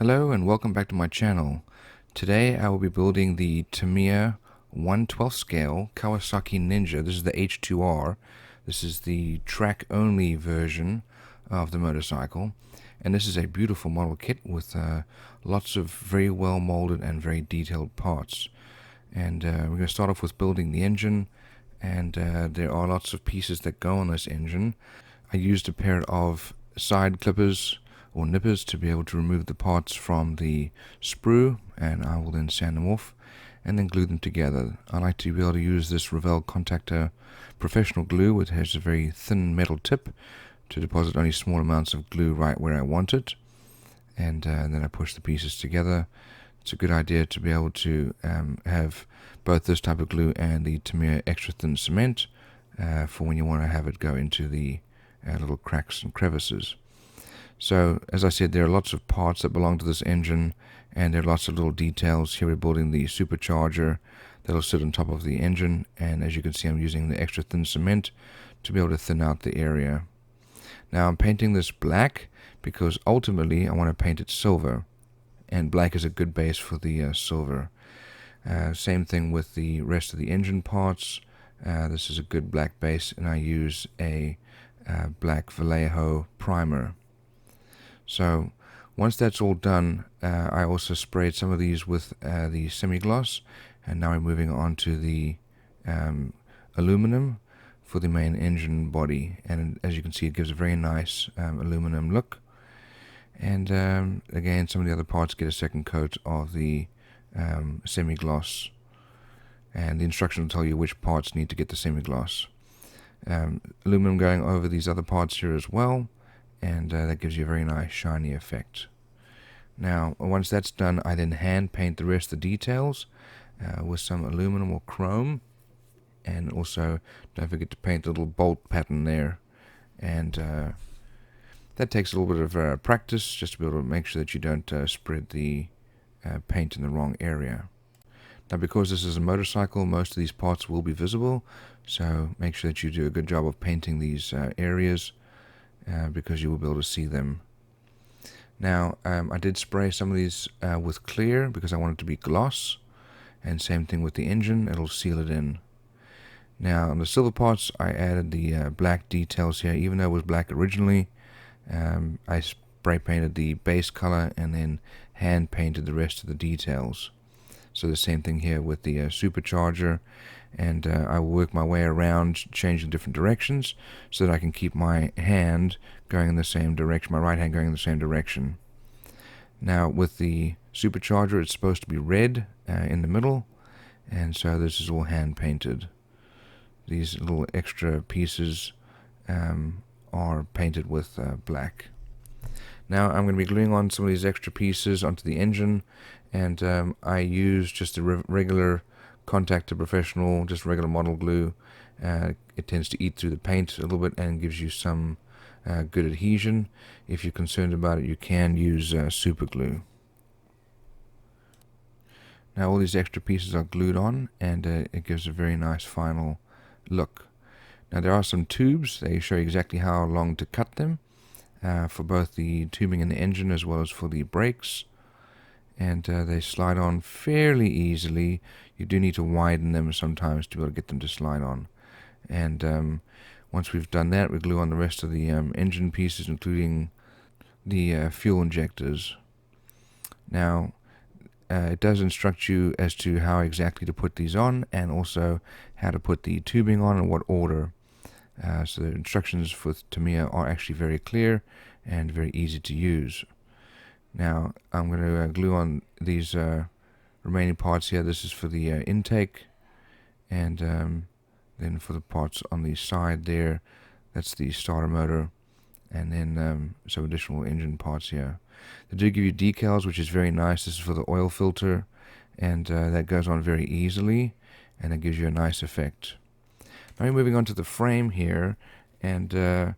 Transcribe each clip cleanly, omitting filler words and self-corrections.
Hello and welcome back to my channel. Today I will be building the Tamiya 1/12 scale Kawasaki Ninja. This is the H2R. This is the track only version of the motorcycle, and this is a beautiful model kit with lots of very well molded and very detailed parts. And we're going to start off with building the engine, and there are lots of pieces that go on this engine. I used a pair of side clippers or nippers to be able to remove the parts from the sprue, and I will then sand them off and then glue them together. I like to be able to use this Revell Contactor professional glue, which has a very thin metal tip to deposit only small amounts of glue right where I want it, and then I push the pieces together. It's a good idea to be able to have both this type of glue and the Tamiya extra thin cement for when you want to have it go into the little cracks and crevices. So, as I said, there are lots of parts that belong to this engine, and there are lots of little details. Here we're building the supercharger that will sit on top of the engine, and as you can see, I'm using the extra thin cement to be able to thin out the area. Now, I'm painting this black because ultimately I want to paint it silver, and black is a good base for the silver. Same thing with the rest of the engine parts. This is a good black base, and I use a black Vallejo primer. So once that's all done, I also sprayed some of these with the semi-gloss, and now we're moving on to the aluminum for the main engine body. And as you can see, it gives a very nice aluminum look. And again, some of the other parts get a second coat of the semi-gloss, and the instructions will tell you which parts need to get the semi-gloss. Aluminum going over these other parts here as well, and that gives you a very nice shiny effect. Now, once that's done, I then hand paint the rest of the details with some aluminum or chrome, and also don't forget to paint the little bolt pattern there. And that takes a little bit of practice, just to be able to make sure that you don't spread the paint in the wrong area. Now, because this is a motorcycle, most of these parts will be visible, so make sure that you do a good job of painting these areas, because you will be able to see them. Now, I did spray some of these with clear because I want it to be gloss, and same thing with the engine, it'll seal it in. Now, on the silver parts, I added the black details here. Even though it was black originally, I spray painted the base color and then hand painted the rest of the details. So the same thing here with the supercharger, and I will work my way around, changing different directions so that I can keep my hand going in the same direction, my right hand going in the same direction. Now with the supercharger, it's supposed to be red in the middle, and so this is all hand painted. These little extra pieces are painted with black. Now I'm going to be gluing on some of these extra pieces onto the engine, and I use just a regular Contactor professional, just regular model glue. It tends to eat through the paint a little bit and gives you some good adhesion. If you're concerned about it, you can use super glue. Now all these extra pieces are glued on, and it gives a very nice final look. Now there are some tubes. They show you exactly how long to cut them for both the tubing in the engine as well as for the brakes. And they slide on fairly easily. You do need to widen them sometimes to be able to get them to slide on. And once we've done that, we glue on the rest of the engine pieces, including the fuel injectors. Now, it does instruct you as to how exactly to put these on, and also how to put the tubing on and what order. So the instructions for Tamiya are actually very clear and very easy to use. Now I'm going to glue on these remaining parts here. This is for the intake, and then for the parts on the side there, that's the starter motor, and then some additional engine parts here. They do give you decals, which is very nice. This is for the oil filter, and that goes on very easily, and it gives you a nice effect. Now we're moving on to the frame here, and the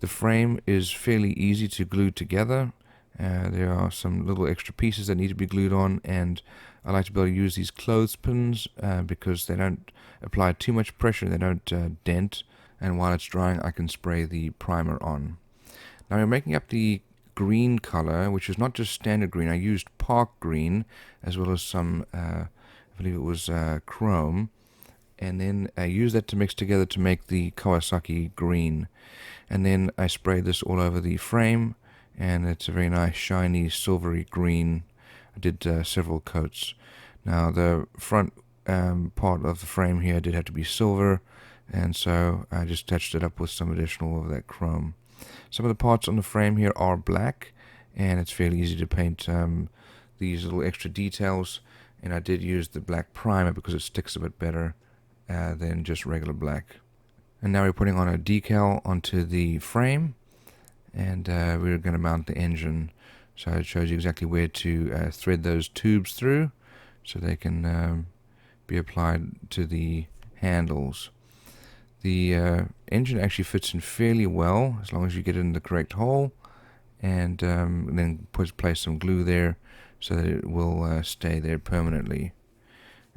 frame is fairly easy to glue together. There are some little extra pieces that need to be glued on, and I like to be able to use these clothespins because they don't apply too much pressure, they don't dent, and while it's drying I can spray the primer on. Now we're making up the green color, which is not just standard green. I used park green as well as some, I believe it was chrome, and then I used that to mix together to make the Kawasaki green. And then I sprayed this all over the frame, and it's a very nice shiny silvery green. I did several coats. Now the front part of the frame here did have to be silver, and so I just touched it up with some additional of that chrome. Some of the parts on the frame here are black, and it's fairly easy to paint these little extra details, and I did use the black primer because it sticks a bit better than just regular black. And now we're putting on a decal onto the frame, and we're going to mount the engine. So it shows you exactly where to thread those tubes through so they can be applied to the handles. The engine actually fits in fairly well as long as you get it in the correct hole, and then place some glue there so that it will stay there permanently.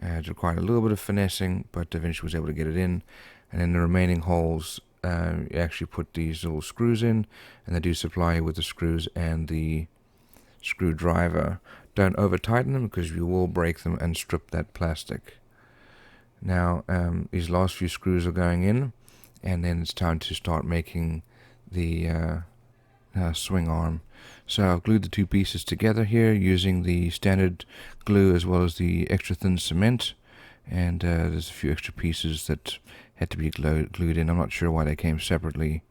It required a little bit of finessing, but eventually was able to get it in. And in the remaining holes, you actually put these little screws in, and they do supply you with the screws and the screwdriver. Don't over tighten them because you will break them and strip that plastic. Now these last few screws are going in, and then it's time to start making the swing arm. So I've glued the two pieces together here using the standard glue as well as the extra thin cement, and there's a few extra pieces that had to be glued in. I'm not sure why they came separately.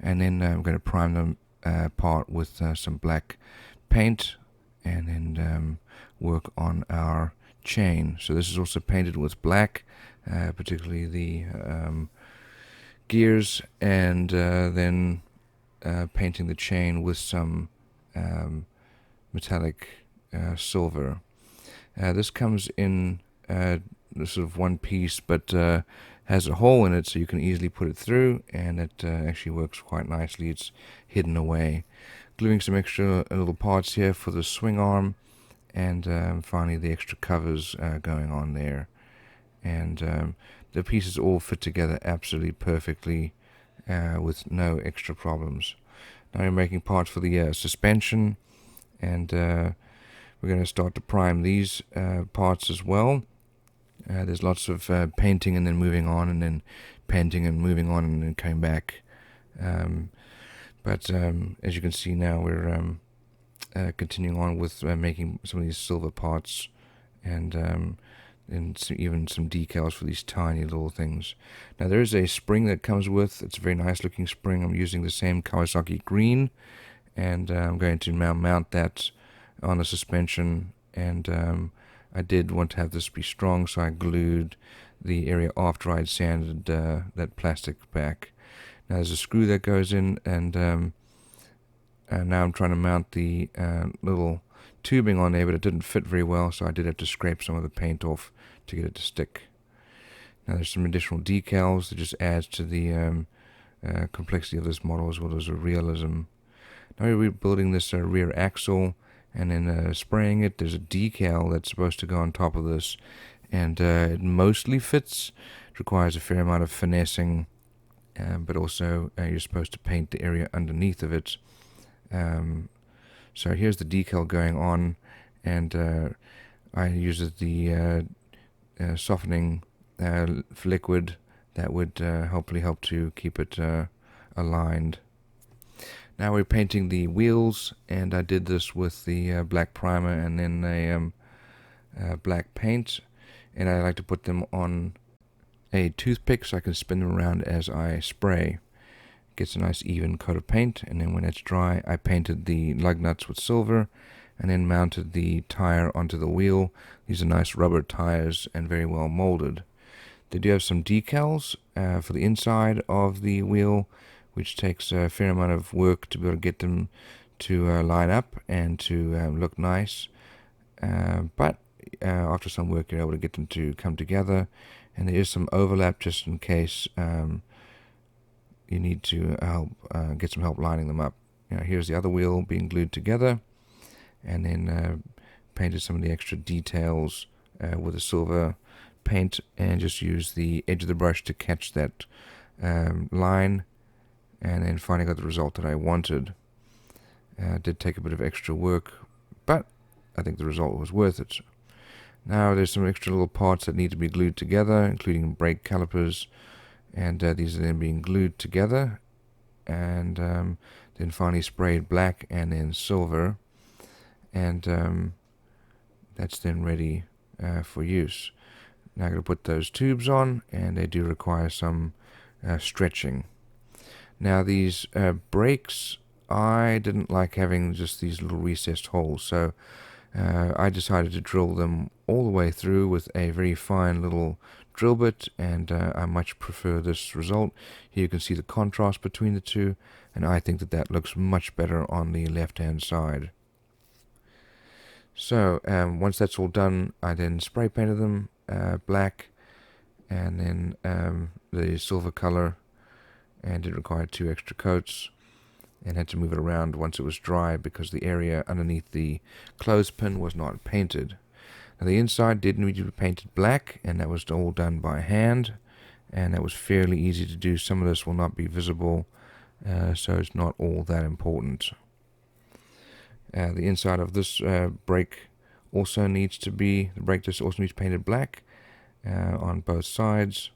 And then I'm going to prime them apart with some black paint, and then work on our chain. So this is also painted with black, particularly the gears, and then painting the chain with some metallic silver. This comes in sort of one piece, but has a hole in it so you can easily put it through, and it actually works quite nicely. It's hidden away. Gluing some extra little parts here for the swing arm, and finally the extra covers going on there. And the pieces all fit together absolutely perfectly with no extra problems. Now we're making parts for the suspension, and we're going to start to prime these parts as well. There's lots of painting and then moving on, and then painting and moving on, and then coming back. But as you can see now, we're continuing on with making some of these silver parts, and even some decals for these tiny little things. Now there is a spring that comes with. It's a very nice looking spring. I'm using the same Kawasaki green, and I'm going to now mount that on the suspension, and I did want to have this be strong, so I glued the area after I'd sanded that plastic back. Now there's a screw that goes in, and now I'm trying to mount the little tubing on there, but it didn't fit very well, so I did have to scrape some of the paint off to get it to stick. Now there's some additional decals that just adds to the complexity of this model as well as the realism. Now we're building this rear axle, and then spraying it. There's a decal that's supposed to go on top of this, and it mostly fits. It requires a fair amount of finessing, but also you're supposed to paint the area underneath of it. So here's the decal going on, and I used the softening liquid that would hopefully help to keep it aligned. Now we're painting the wheels, and I did this with the black primer and then a black paint, and I like to put them on a toothpick so I can spin them around as I spray. Gets a nice even coat of paint, and then when it's dry I painted the lug nuts with silver, and then mounted the tire onto the wheel. These are nice rubber tires and very well molded. They do have some decals for the inside of the wheel, which takes a fair amount of work to be able to get them to line up and to look nice. But after some work, you're able to get them to come together, and there is some overlap just in case you need to get some help lining them up. Here's the other wheel being glued together, and then painted some of the extra details with a silver paint, and just use the edge of the brush to catch that line, and then finally got the result that I wanted. Did take a bit of extra work, but I think the result was worth it. Now there's some extra little parts that need to be glued together, including brake calipers, and these are then being glued together, and then finally sprayed black and then silver, and that's then ready for use. Now I'm going to put those tubes on, and they do require some stretching. Now these brakes, I didn't like having just these little recessed holes, so I decided to drill them all the way through with a very fine little drill bit, and I much prefer this result. Here you can see the contrast between the two, and I think that that looks much better on the left hand side. So once that's all done, I then spray painted them black, and then the silver color, and it required 2 extra coats, and had to move it around once it was dry because the area underneath the clothespin was not painted. Now the inside did need to be painted black, and that was all done by hand, and that was fairly easy to do. Some of this will not be visible, so it's not all that important. The inside of this brake also needs to be, the brake disc also needs painted black on both sides,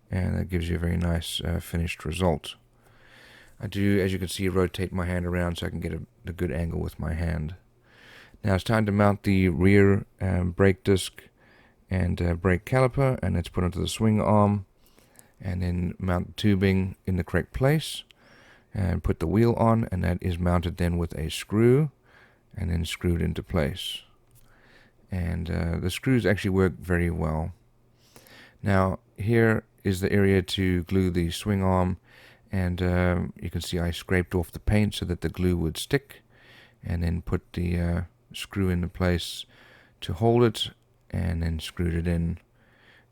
and that gives you a very nice finished result. I do, as you can see, rotate my hand around so I can get a good angle with my hand. Now it's time to mount the rear brake disc and brake caliper, and let's put onto the swing arm, and then mount the tubing in the correct place, and put the wheel on, and that is mounted then with a screw, and then screwed into place. And the screws actually work very well. Now here is the area to glue the swing arm, and you can see I scraped off the paint so that the glue would stick, and then put the screw into place to hold it, and then screwed it in.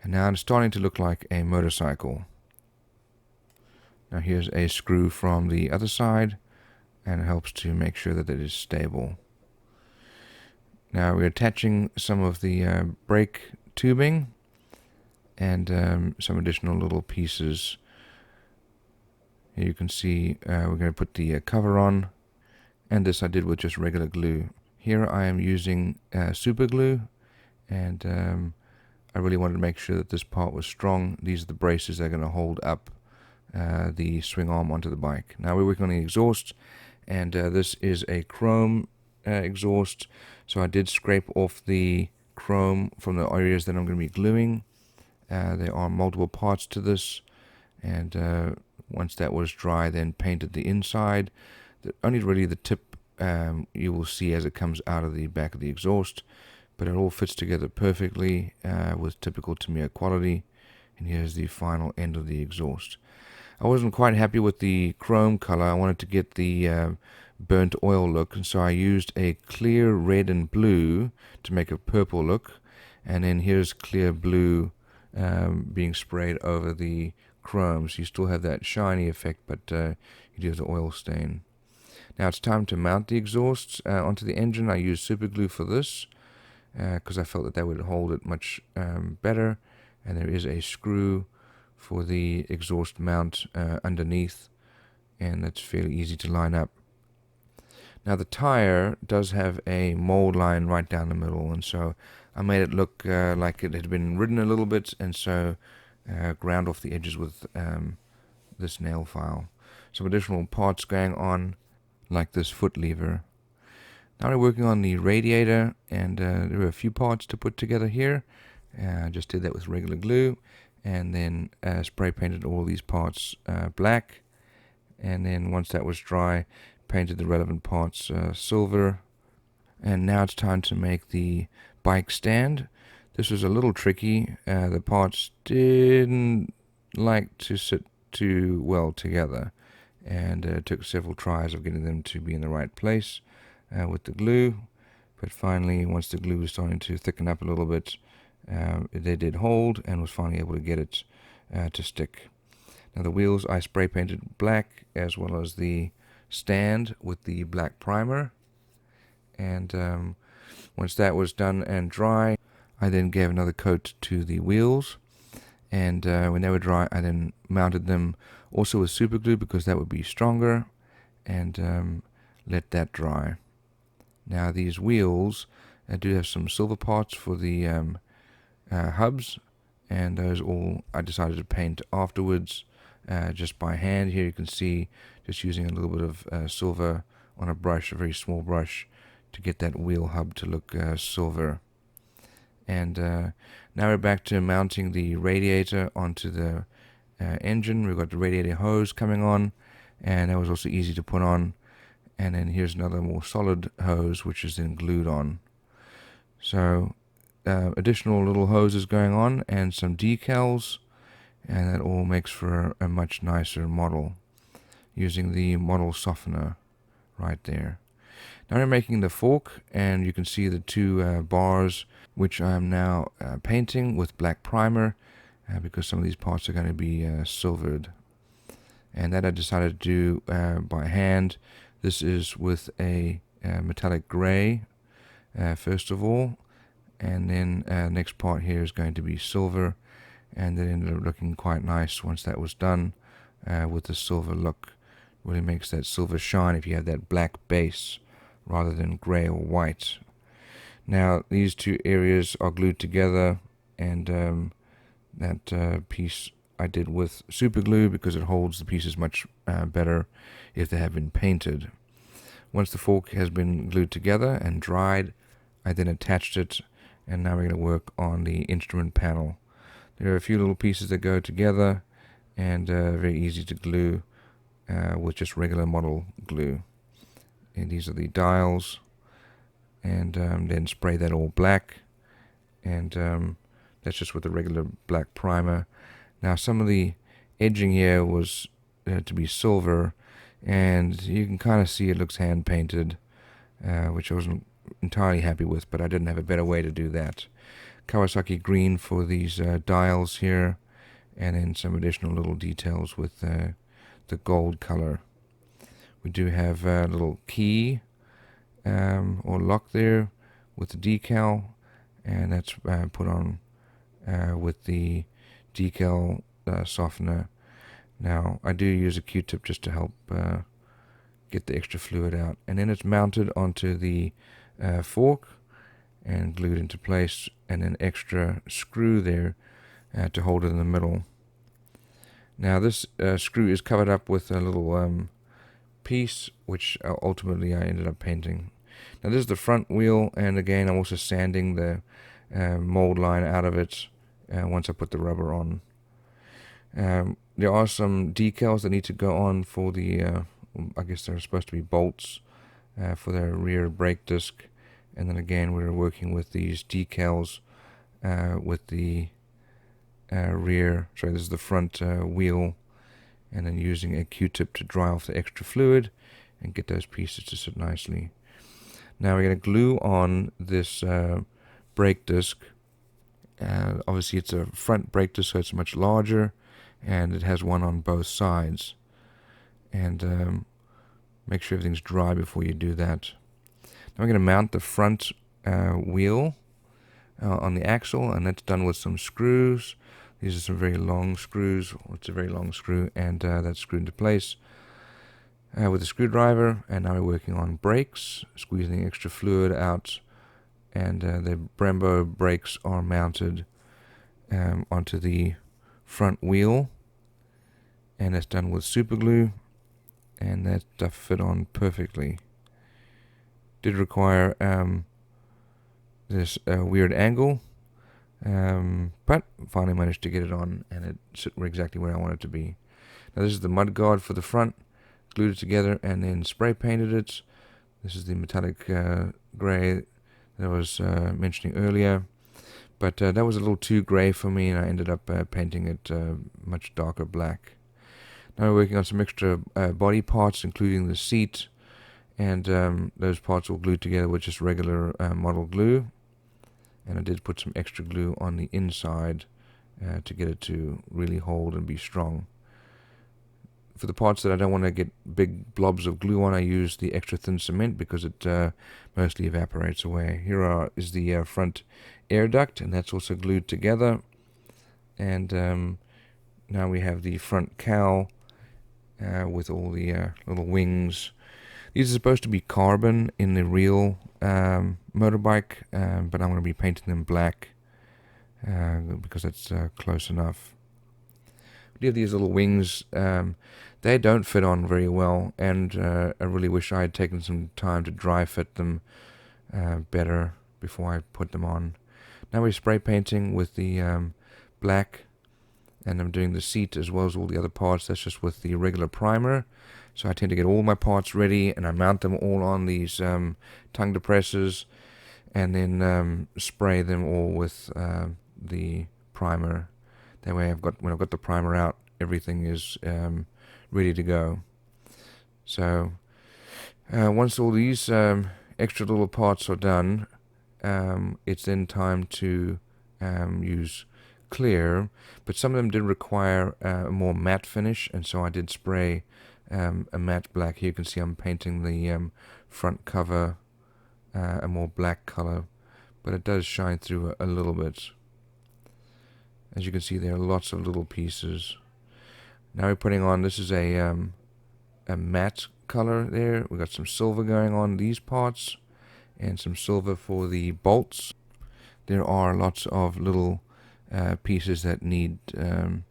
And now it's starting to look like a motorcycle. Now here's a screw from the other side, and it helps to make sure that it is stable. Now we're attaching some of the brake tubing and some additional little pieces. Here you can see we're going to put the cover on, and this I did with just regular glue. Here I am using super glue, and I really wanted to make sure that this part was strong. These are the braces that are going to hold up the swing arm onto the bike. Now we're working on the exhaust, and this is a chrome exhaust, so I did scrape off the chrome from the areas that I'm going to be gluing. There are multiple parts to this, and once that was dry, then painted the inside. Only really the tip you will see as it comes out of the back of the exhaust, but it all fits together perfectly with typical Tamiya quality. And here's the final end of the exhaust. I wasn't quite happy with the chrome color. I wanted to get the burnt oil look, and so I used a clear red and blue to make a purple look, and then here's clear blue being sprayed over the chrome, so you still have that shiny effect, but you do have the oil stain. Now it's time to mount the exhausts onto the engine. I used super glue for this because I felt that that would hold it much better, and there is a screw for the exhaust mount underneath, and that's fairly easy to line up. Now the tire does have a mold line right down the middle, and so I made it look like it had been ridden a little bit, and so ground off the edges with this nail file. Some additional parts going on, like this foot lever. Now we're working on the radiator, and there are a few parts to put together here. I just did that with regular glue, and then spray painted all these parts black, and then once that was dry, painted the relevant parts silver. And now it's time to make the bike stand. This was a little tricky. The parts didn't like to sit too well together, and it took several tries of getting them to be in the right place with the glue. But finally, once the glue was starting to thicken up a little bit, they did hold, and was finally able to get it to stick. Now the wheels I spray painted black, as well as the stand with the black primer, and once that was done and dry, I then gave another coat to the wheels, and when they were dry, I then mounted them also with super glue because that would be stronger, and let that dry. Now these wheels do have some silver parts for the hubs, and those all I decided to paint afterwards just by hand. Here you can see just using a little bit of silver on a brush, a very small brush, to get that wheel hub to look silver. And now we're back to mounting the radiator onto the engine. We've got the radiator hose coming on, and that was also easy to put on. And then here's another more solid hose, which is then glued on. So additional little hoses going on and some decals, and that all makes for a much nicer model using the model softener right there. Now we're making the fork, and you can see the two bars, which I'm now painting with black primer because some of these parts are going to be silvered. And that I decided to do by hand. This is with a metallic gray first of all, and then next part here is going to be silver, and it ended up looking quite nice once that was done with the silver look. Really makes that silver shine if you have that black base rather than gray or white. Now these two areas are glued together, and that piece I did with super glue because it holds the pieces much better if they have been painted. Once the fork has been glued together and dried, I then attached it, and now we're going to work on the instrument panel. There are a few little pieces that go together, and very easy to glue with just regular model glue. And these are the dials, and then spray that all black, and that's just with the regular black primer. Now some of the edging here was to be silver, and you can kind of see it looks hand painted, which I wasn't entirely happy with, but I didn't have a better way to do that. Kawasaki green for these dials here, and then some additional little details with the gold color. We do have a little key or lock there with the decal, and that's put on with the decal softener. Now I do use a Q-tip just to help get the extra fluid out, and then it's mounted onto the fork and glued into place, and an extra screw there to hold it in the middle. Now this screw is covered up with a little piece, which ultimately I ended up painting. Now this is the front wheel, and again I'm also sanding the mold line out of it once I put the rubber on. There are some decals that need to go on for the I guess they're supposed to be bolts for the rear brake disc, and then again we're working with these decals with the this is the front wheel, and then using a Q-tip to dry off the extra fluid and get those pieces to sit nicely. Now we're going to glue on this brake disc. Obviously it's a front brake disc, so it's much larger, and it has one on both sides. And make sure everything's dry before you do that. Now we're going to mount the front wheel on the axle, and that's done with some screws. These are some very long screws. It's a very long screw, and that's screwed into place with a screwdriver. And now we're working on brakes, squeezing the extra fluid out, and the Brembo brakes are mounted onto the front wheel, and that's done with super glue, and that stuff fit on perfectly. Did require this weird angle, but finally managed to get it on, and it sit exactly where I want it to be. Now this is the Mudguard for the front, glued it together and then spray painted it. This is the metallic gray that I was mentioning earlier, but that was a little too gray for me, and I ended up painting it much darker black. Now we're working on some extra body parts, including the seat, and those parts will glue together with just regular model glue. And I did put some extra glue on the inside to get it to really hold and be strong. For the parts that I don't want to get big blobs of glue on, I use the extra thin cement because it mostly evaporates away. Here is the front air duct, and that's also glued together. And now we have the front cowl with all the little wings. These are supposed to be carbon in the real motorbike, but I'm going to be painting them black because that's close enough. We have these little wings. They don't fit on very well, and I really wish I had taken some time to dry fit them better before I put them on. Now we're spray painting with the black, and I'm doing the seat as well as all the other parts. That's just with the regular primer. So I tend to get all my parts ready, and I mount them all on these tongue depressors, and then spray them all with the primer. That way, when I've got the primer out, everything is ready to go. So once all these extra little parts are done, it's then time to use clear, but some of them did require a more matte finish, and so I did spray a matte black. Here you can see I'm painting the front cover a more black color, but it does shine through a little bit. As you can see, there are lots of little pieces. Now we're putting on, this is a matte color there. We've got some silver going on these parts, and some silver for the bolts. There are lots of little pieces that need a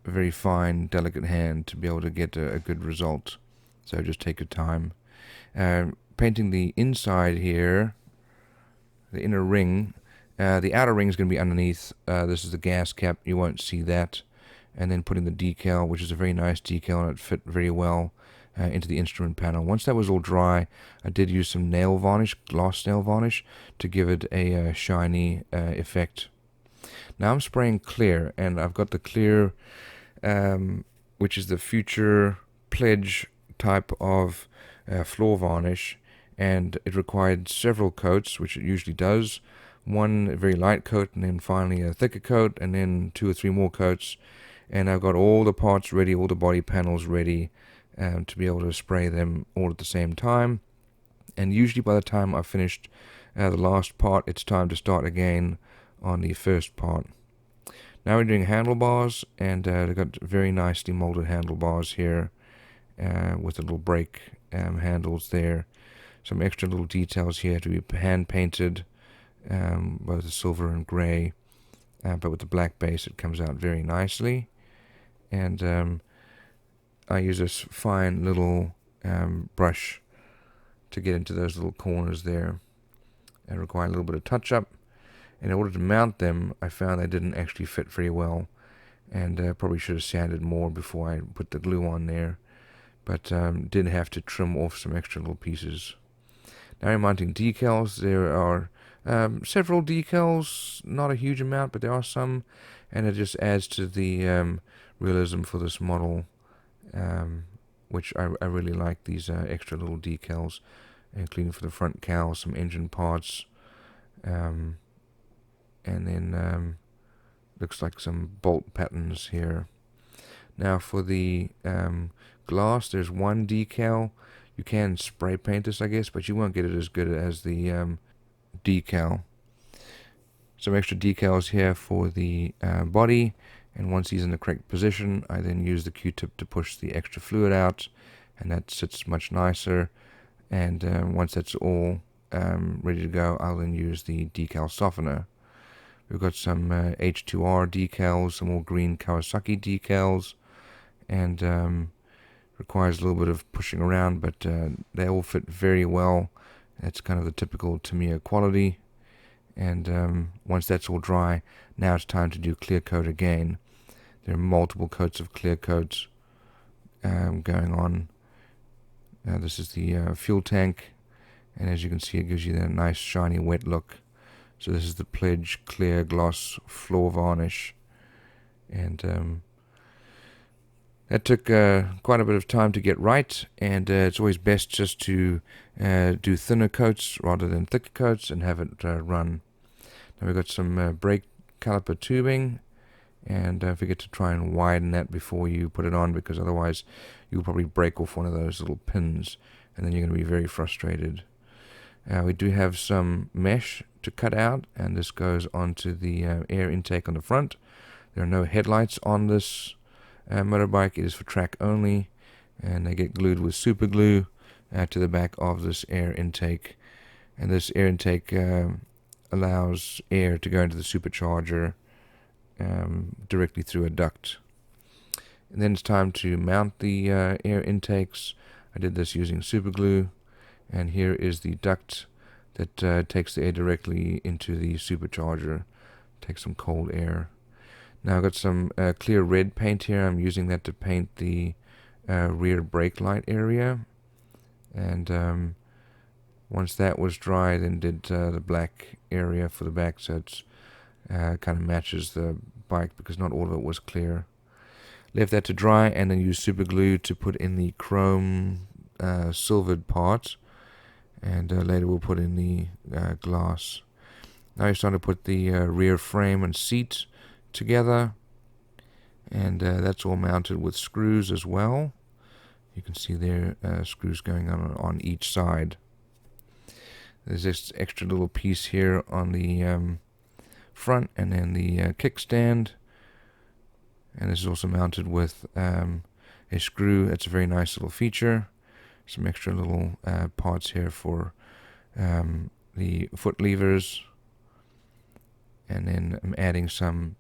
very fine, delicate hand to be able to get a good result. So just take your time. Painting the inside here, the inner ring. The outer ring is going to be underneath. This is the gas cap. You won't see that. And then putting the decal, which is a very nice decal, and it fit very well into the instrument panel. Once that was all dry, I did use some nail varnish, gloss nail varnish, to give it a shiny effect. Now I'm spraying clear, and I've got the clear, which is the Future Pledge type of floor varnish, and it required several coats, which it usually does. One very light coat, and then finally a thicker coat, and then 2 or 3 more coats. And I've got all the parts ready, all the body panels ready to be able to spray them all at the same time. And usually by the time I've finished the last part, it's time to start again on the first part. Now we're doing handlebars, and they've got very nicely molded handlebars here with the little brake handles there. Some extra little details here to be hand painted, both the silver and grey, but with the black base it comes out very nicely. And I use this fine little brush to get into those little corners there. They require a little bit of touch up. In order to mount them, I found they didn't actually fit very well, and probably should have sanded more before I put the glue on there, but did have to trim off some extra little pieces. Now I'm mounting decals. There are several decals, not a huge amount, but there are some, and it just adds to the realism for this model, which I really like, these extra little decals, including for the front cowl, some engine parts, and then looks like some bolt patterns here. Now for the glass, there's one decal. You can spray paint this, I guess, but you won't get it as good as the decal. Some extra decals here for the body, and once he's in the correct position, I then use the Q-tip to push the extra fluid out, and that sits much nicer. And once that's all ready to go, I'll then use the decal softener. We've got some H2R decals, some more green Kawasaki decals, and requires a little bit of pushing around, but they all fit very well. That's kind of the typical Tamiya quality. And once that's all dry, now it's time to do clear coat again. There are multiple coats of clear coats going on. This is the fuel tank, and as you can see, it gives you that nice shiny wet look. So this is the Pledge Clear Gloss Floor Varnish, and that took quite a bit of time to get right, and it's always best just to do thinner coats rather than thicker coats and have it run. Now we've got some brake caliper tubing, and don't forget to try and widen that before you put it on, because otherwise you'll probably break off one of those little pins, and then you're going to be very frustrated. We do have some mesh to cut out, and this goes onto the air intake on the front. There are no headlights on this motorbike. It is for track only, and they get glued with super glue to the back of this air intake. And this air intake allows air to go into the supercharger directly through a duct. And then it's time to mount the air intakes. I did this using super glue, and here is the duct that takes the air directly into the supercharger. Takes some cold air. Now I've got some clear red paint here. I'm using that to paint the rear brake light area, and once that was dry, then did the black area for the back, so it's kind of matches the bike because not all of it was clear. Left that to dry, and then used super glue to put in the chrome silvered part, and later we'll put in the glass. Now you're starting to put the rear frame and seat together, and that's all mounted with screws as well. You can see there screws going on each side. There's this extra little piece here on the front, and then the kickstand, and this is also mounted with a screw. It's a very nice little feature. Some extra little parts here for the foot levers, and then I'm adding some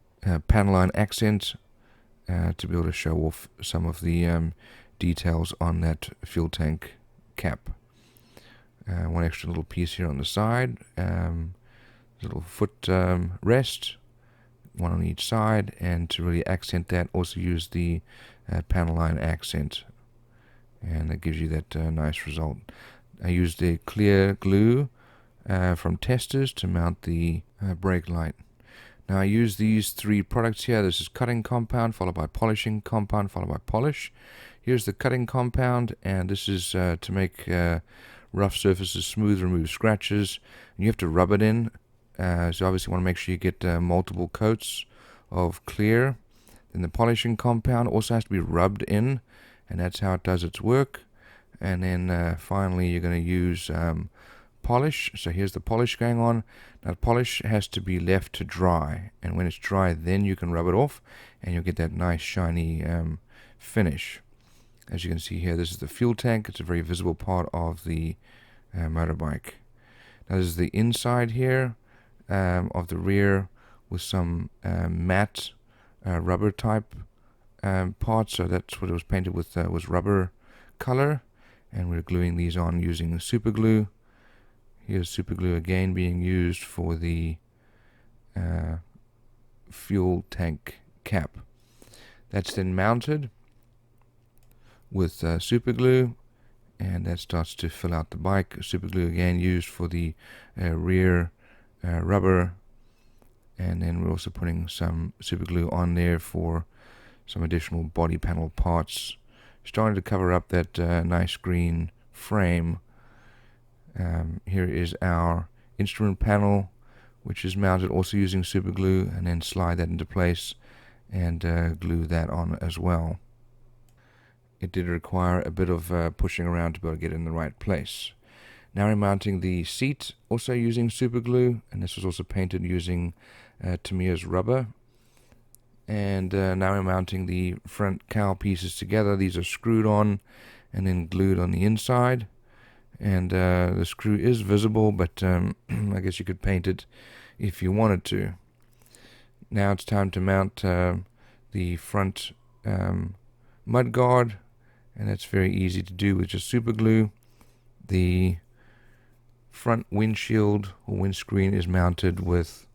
panel line accent to be able to show off some of the details on that fuel tank cap. One extra little piece here on the side, little foot rest, one on each side, and to really accent that, also use the panel line accent, and that gives you that nice result. I used a clear glue from Testers to mount the brake light. Now I use these three products here. This is cutting compound, followed by polishing compound, followed by polish. Here's the cutting compound, and this is to make rough surfaces smooth, remove scratches. And you have to rub it in, so obviously you want to make sure you get multiple coats of clear. Then the polishing compound also has to be rubbed in, and that's how it does its work. And then finally you're going to use polish. So here's the polish going on. Now polish has to be left to dry, and when it's dry then you can rub it off and you'll get that nice shiny finish. As you can see here, this is the fuel tank. It's a very visible part of the motorbike. Now this is the inside here of the rear with some matte rubber type parts. So that's what it was painted with, was rubber color, and we're gluing these on using super glue. Here's super glue again being used for the fuel tank cap. That's then mounted with super glue, and that starts to fill out the bike. Super glue again used for the rear rubber, and then we're also putting some super glue on there for some additional body panel parts, starting to cover up that nice green frame. Here is our instrument panel, which is mounted also using super glue, and then slide that into place and glue that on as well. It did require a bit of pushing around to be able to get it in the right place. Now we're mounting the seat, also using super glue, and this was also painted using Tamiya's rubber. And now we're mounting the front cowl pieces together. These are screwed on and then glued on the inside. And the screw is visible, but I guess you could paint it if you wanted to. Now it's time to mount the front mudguard, and that's very easy to do with just super glue. The front windshield or windscreen is mounted with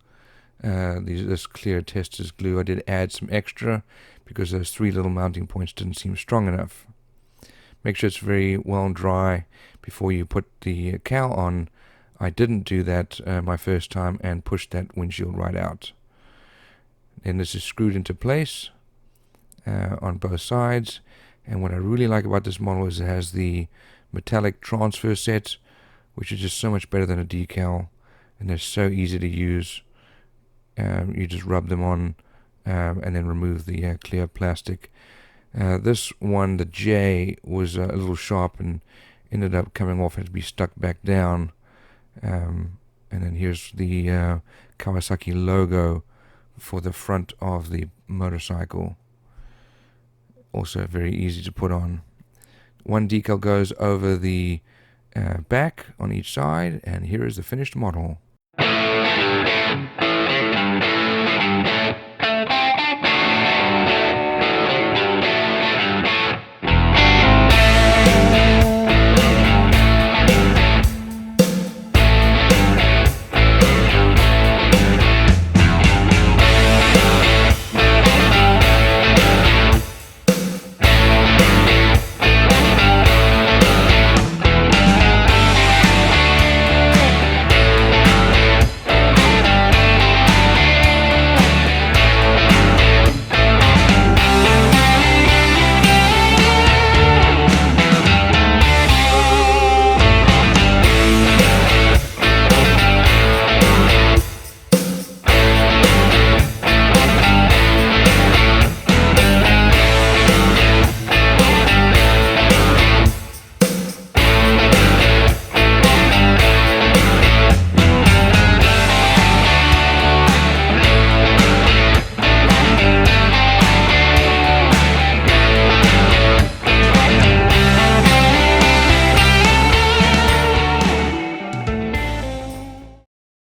this clear Testers glue. I did add some extra because those three little mounting points didn't seem strong enough. Make sure it's very well dry before you put the cowl on. I didn't do that my first time and pushed that windshield right out. Then this is screwed into place on both sides. And what I really like about this model is it has the metallic transfer set, which is just so much better than a decal, and they're so easy to use. You just rub them on and then remove the clear plastic. This one, the J, was a little sharp and ended up coming off, had to be stuck back down. And then here's the Kawasaki logo for the front of the motorcycle. Also very easy to put on. One decal goes over the back on each side, and here is the finished model.